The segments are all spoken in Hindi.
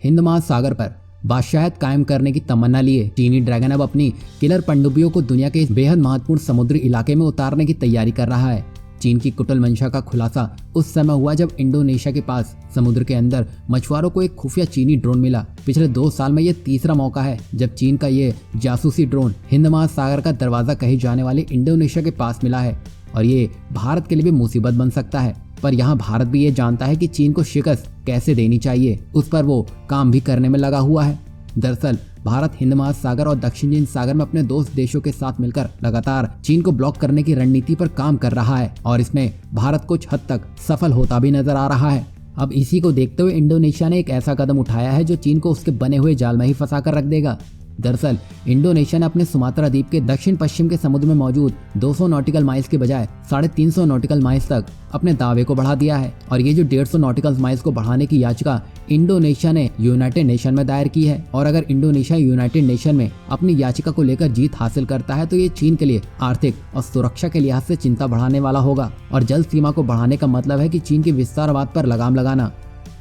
हिंद महासागर पर बादशाहत कायम करने की तमन्ना लिए चीनी ड्रैगन अब अपनी किलर पनडुब्बियों को दुनिया के इस बेहद महत्वपूर्ण समुद्री इलाके में उतारने की तैयारी कर रहा है। चीन की कुटिल मंशा का खुलासा उस समय हुआ जब इंडोनेशिया के पास समुद्र के अंदर मछुआरों को एक खुफिया चीनी ड्रोन मिला। पिछले 2 साल में ये तीसरा मौका है जब चीन का ये जासूसी ड्रोन हिंद महासागर का दरवाजा कहे जाने वाले इंडोनेशिया के पास मिला है और ये भारत के लिए भी मुसीबत बन सकता है। पर यहाँ भारत भी ये जानता है कि चीन को शिकस्त कैसे देनी चाहिए, उस पर वो काम भी करने में लगा हुआ है। दरअसल भारत हिंद महासागर और दक्षिण चीन सागर में अपने दोस्त देशों के साथ मिलकर लगातार चीन को ब्लॉक करने की रणनीति पर काम कर रहा है और इसमें भारत कुछ हद तक सफल होता भी नजर आ रहा है। अब इसी को देखते हुए इंडोनेशिया ने एक ऐसा कदम उठाया है जो चीन को उसके बने हुए जाल में ही फंसा कर रख देगा। दरअसल इंडोनेशिया ने अपने सुमात्रा द्वीप के दक्षिण पश्चिम के समुद्र में मौजूद 200 नॉटिकल माइल्स के बजाय 350 नॉटिकल माइल्स तक अपने दावे को बढ़ा दिया है और ये जो 150 नॉटिकल माइल्स को बढ़ाने की याचिका इंडोनेशिया ने यूनाइटेड नेशन में दायर की है। और अगर इंडोनेशिया यूनाइटेड नेशन में अपनी याचिका को लेकर जीत हासिल करता है तो ये चीन के लिए आर्थिक और सुरक्षा के लिहाज से चिंता बढ़ाने वाला होगा और जल सीमा को बढ़ाने का मतलब है कि चीन के विस्तारवाद पर लगाम लगाना,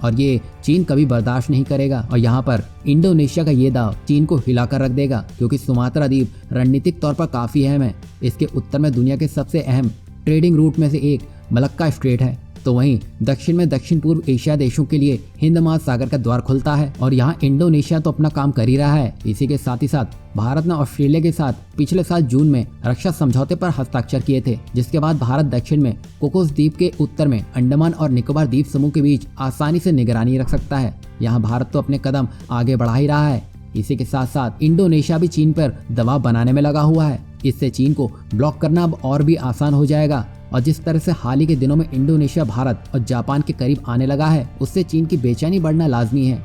और ये चीन कभी बर्दाश्त नहीं करेगा। और यहाँ पर इंडोनेशिया का ये दाव चीन को हिलाकर रख देगा क्योंकि सुमात्रा द्वीप रणनीतिक तौर पर काफी अहम है। इसके उत्तर में दुनिया के सबसे अहम ट्रेडिंग रूट में से एक मलक्का स्ट्रेट है, तो वहीं दक्षिण में दक्षिण पूर्व एशिया देशों के लिए हिंद महासागर का द्वार खुलता है और यहाँ इंडोनेशिया तो अपना काम कर ही रहा है। इसी के साथ ही साथ भारत ने ऑस्ट्रेलिया के साथ पिछले साल जून में रक्षा समझौते पर हस्ताक्षर किए थे, जिसके बाद भारत दक्षिण में कोकोस द्वीप के उत्तर में अंडमान और निकोबार द्वीप समूह के बीच आसानी से निगरानी रख सकता है। यहाँ भारत तो अपने कदम आगे बढ़ा ही रहा है। इसी के साथ साथ इंडोनेशिया भी चीन पर दबाव बनाने में लगा हुआ है। इससे चीन को ब्लॉक करना अब और भी आसान हो जाएगा और जिस तरह से हाल ही के दिनों में इंडोनेशिया भारत और जापान के करीब आने लगा है उससे चीन की बेचैनी बढ़ना लाजमी है।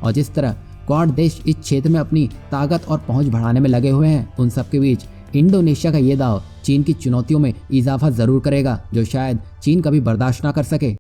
और जिस तरह क्वाड देश इस क्षेत्र में अपनी ताकत और पहुंच बढ़ाने में लगे हुए हैं, उन सब के बीच इंडोनेशिया का ये दाव चीन की चुनौतियों में इजाफा जरूर करेगा जो शायद चीन कभी बर्दाश्त ना कर सके।